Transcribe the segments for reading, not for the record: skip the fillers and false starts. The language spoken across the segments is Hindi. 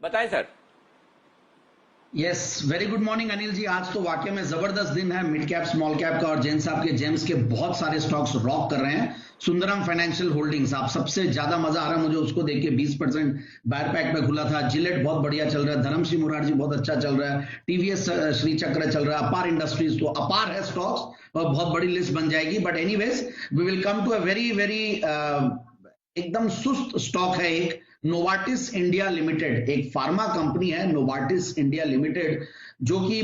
बताएं सर। Yes, very good morning Anil ji. आज तो वाकई में जबरदस्त दिन है मिड कैप स्मॉल कैप का, और जैन साहब के जेम्स के बहुत सारे स्टॉक्स रॉक कर रहे हैं। सुंदरम फाइनेंशियल होल्डिंग्स, आप सबसे ज्यादा मजा आ रहा है मुझे उसको देख के, 20% बायर पैक पे खुला था। जिलेट बहुत बढ़िया चल रहा है, धर्मश्री मुरारजी बहुत अच्छा चल रहा है, टीवीएस श्री चक्र चल रहा है, अपार इंडस्ट्रीज, तो अपार है स्टॉक्स और बहुत बड़ी लिस्ट बन जाएगी। But anyways we will come to a very very एकदम सुस्त स्टॉक है एक, नोवार्टिस इंडिया लिमिटेड। एक फार्मा कंपनी है नोवार्टिस इंडिया लिमिटेड, जो कि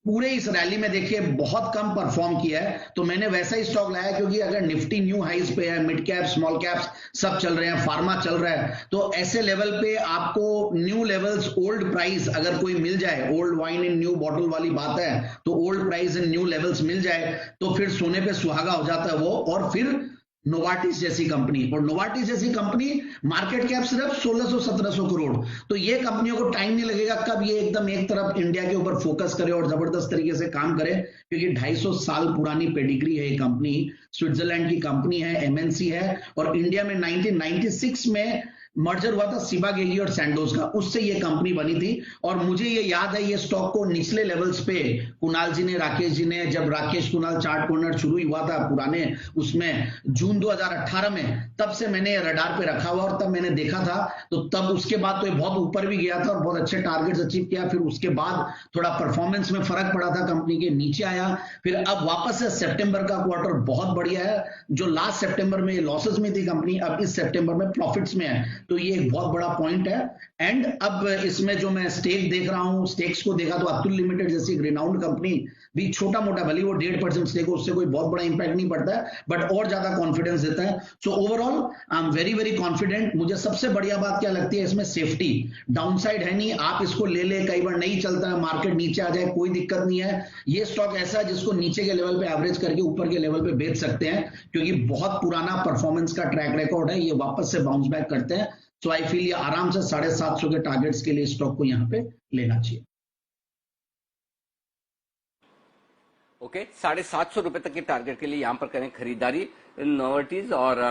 पूरे इस रैली में देखिए बहुत कम परफॉर्म किया है। तो मैंने वैसा ही स्टॉक लाया, क्योंकि अगर निफ्टी न्यू हाइज पे है, मिड कैप स्मॉल कैप्स सब चल रहे हैं, फार्मा चल रहा है, तो ऐसे लेवल पे आपको न्यू लेवल्स ओल्ड प्राइस अगर कोई मिल जाए, old wine in new bottle वाली बात है, तो old price in new levels मिल जाए तो फिर सोने पे सुहागा हो जाता है वो। और फिर नोवार्टिस जैसी कंपनी, और नोवार्टिस जैसी कंपनी मार्केट कैप सिर्फ 1600-1700 करोड़। तो ये कंपनियों को टाइम नहीं लगेगा कब ये एकदम एक तरफ इंडिया के ऊपर फोकस करे और जबरदस्त तरीके से काम करे, क्योंकि 250 साल पुरानी पेडिग्री है ये कंपनी। स्विट्जरलैंड की कंपनी है, एमएनसी है, और इंडिया में 1996 में मर्जर हुआ था सिबागेगी और सैंडोज का, उससे ये कंपनी बनी थी। और मुझे ये याद है ये स्टॉक को निचले लेवल्स पे कुणाल जी ने, राकेश जी ने, जब राकेश कुणाल चार्ट कॉर्नर शुरू हुआ था पुराने उसमें जून 2018 में, तब से मैंने रडार पे रखा हुआ और तब मैंने देखा था। तो तब उसके बाद तो ये बहुत ऊपर भी गया था और बहुत अच्छे टारगेट्स अचीव किया। फिर उसके बाद थोड़ा परफॉर्मेंस में फर्क पड़ा था कंपनी के, नीचे आया। फिर अब वापस से सितंबर का क्वार्टर बहुत बढ़िया है। जो लास्ट सितंबर में लॉसेस में थी कंपनी, अब इस सितंबर में प्रॉफिट्स में है, तो ये एक बहुत बड़ा पॉइंट है। एंड अब इसमें जो मैं स्टेक देख रहा हूं, स्टेक्स को देखा तो अतुल लिमिटेड जैसी रिनाउंड कंपनी भी छोटा मोटा, भले वो 1.5% स्टेक हो, उससे कोई बहुत बड़ा इंपैक्ट नहीं पड़ता है, बट और ज्यादा कॉन्फिडेंस देता है। So overall I am very very confident. मुझे सबसे बढ़िया बात क्या लगती है इसमें, सेफ्टी, डाउनसाइड है नहीं, आप इसको ले ले, कई बार नहीं चलता है, मार्केट नीचे आ जाए, कोई दिक्कत नहीं है। ये स्टॉक ऐसा है जिसको नीचे के लेवल पे एवरेज करके ऊपर के लेवल पे बेच सकते हैं, क्योंकि बहुत पुराना परफॉर्मेंस का ट्रैक रिकॉर्ड है, ये वापस से बाउंस बैक करते हैं। सो आई फील ये आराम से 750 के टारगेट्स के लिए स्टॉक को यहां पे लेना चाहिए। ओके, 750 रुपए तक के टारगेट के लिए यहां पर करें खरीदारी नोवार्टिस। और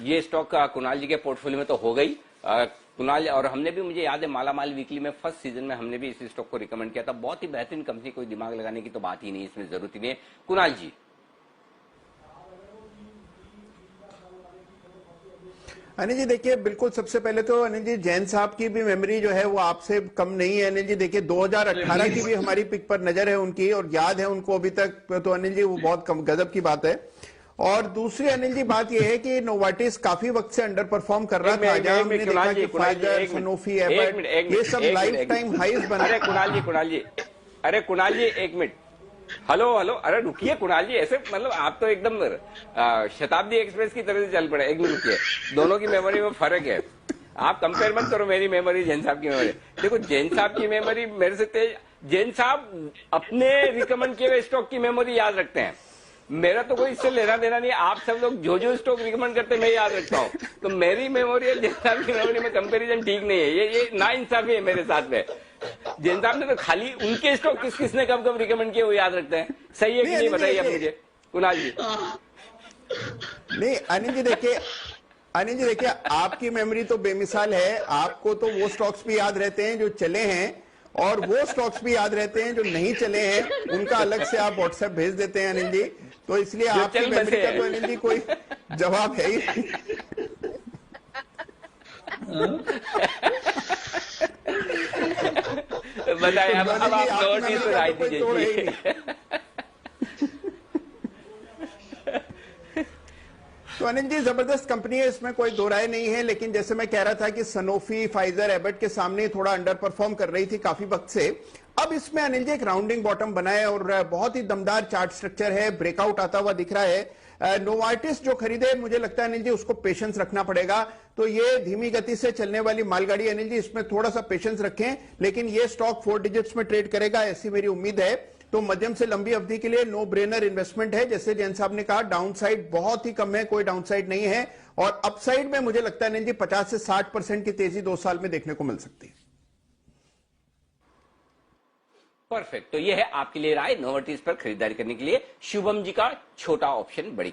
ये स्टॉक कुणाल जी के पोर्टफोलियो में तो हो गई। कुणाल, और हमने भी, मुझे याद है मालामाल वीकली में फर्स्ट सीजन में हमने भी इसी स्टॉक को रिकमेंड किया था। बहुत ही बेहतरीन कंपनी, कोई दिमाग लगाने की तो बात ही नहीं, इसमें जरूरत ही नहीं है। कुणाल जी। अनिल जी देखिए, बिल्कुल सबसे पहले तो अनिल जी जैन साहब की भी मेमोरी जो है वो आपसे कम नहीं है। अनिल जी देखिए 2018 की भी हमारी पिक पर नजर है उनकी, और याद है उनको अभी तक, तो अनिल जी वो बहुत कम गजब की बात है। और दूसरी अनिल जी बात यह है कि नोवार्टिस काफी वक्त से अंडर परफॉर्म कर रहा था, जहां हमने देखा कि फाइजर, सनोफी, एबट, ये सब लाइफ टाइम हाईज बना। अरे कुणाल जी एक मिनट, हेलो, अरे रुकिए कुणाल जी, ऐसे मतलब आप तो एकदम शताब्दी एक्सप्रेस की तरह से चल पड़े। एक मिनट रुकिए, दोनों की मेमोरी में फर्क है। आप कंपेयर मत करो मेरी मेमोरी जैन साहब की मेमोरी। देखो जैन साहब की मेमोरी मेरे से तेज। जैन साहब अपने रिकमेंड किए हुए स्टॉक की मेमोरी याद रखते हैं, मेरा तो कोई इससे लेना देना नहीं। आप सब लोग जो स्टॉक रिकमेंड करते हैं मैं याद रखता हूँ, तो मेरी मेमोरी और जैन साहब की मेमोरी में कंपेरिजन ठीक नहीं है। ये नाइंसाफी है मेरे साथ में। जैन साहब ने तो खाली उनके स्टॉक किसने कब कब रिकमेंड किए वो याद रखते हैं। सही है कि नहीं बताइए आप मुझे कुणाल जी। नहीं अनिल जी देखिए आपकी मेमोरी तो बेमिसाल है। आपको तो वो स्टॉक्स भी याद रहते हैं जो चले हैं, और वो स्टॉक्स भी याद रहते हैं जो नहीं चले हैं, उनका अलग से आप व्हाट्सएप भेज देते हैं अनिल जी। तो इसलिए आपकी मेमोरी का तो अनिल जी कोई जवाब है ही। बताइए अब आप नोटिस पे राय दीजिए। तो अनिल जी जबरदस्त कंपनी है, इसमें कोई दो राय नहीं है। लेकिन जैसे मैं कह रहा था कि सनोफी, फाइजर, एबट के सामने थोड़ा अंडर परफॉर्म कर रही थी काफी वक्त से। अब इसमें अनिल जी एक राउंडिंग बॉटम बना है और बहुत ही दमदार चार्ट स्ट्रक्चर है, ब्रेकआउट आता हुआ दिख रहा है। नोवार्टिस जो खरीदे, मुझे लगता है अनिल जी उसको पेशेंस रखना पड़ेगा। तो ये धीमी गति से चलने वाली मालगाड़ी अनिल जी, इसमें थोड़ा सा पेशेंस रखें, लेकिन ये स्टॉक 4 डिजिट्स में ट्रेड करेगा ऐसी मेरी उम्मीद है। तो मध्यम से लंबी अवधि के लिए नो ब्रेनर इन्वेस्टमेंट है। जैसे जैन साहब ने कहा, डाउनसाइड बहुत ही कम है, कोई डाउनसाइड नहीं है, और अपसाइड में मुझे लगता है अनिल जी 50 से 60% की तेजी 2 साल में देखने को मिल सकती है। परफेक्ट, तो ये है आपके लिए राय नोवार्टिस पर खरीदारी करने के लिए। शुभम जी का छोटा ऑप्शन बड़ी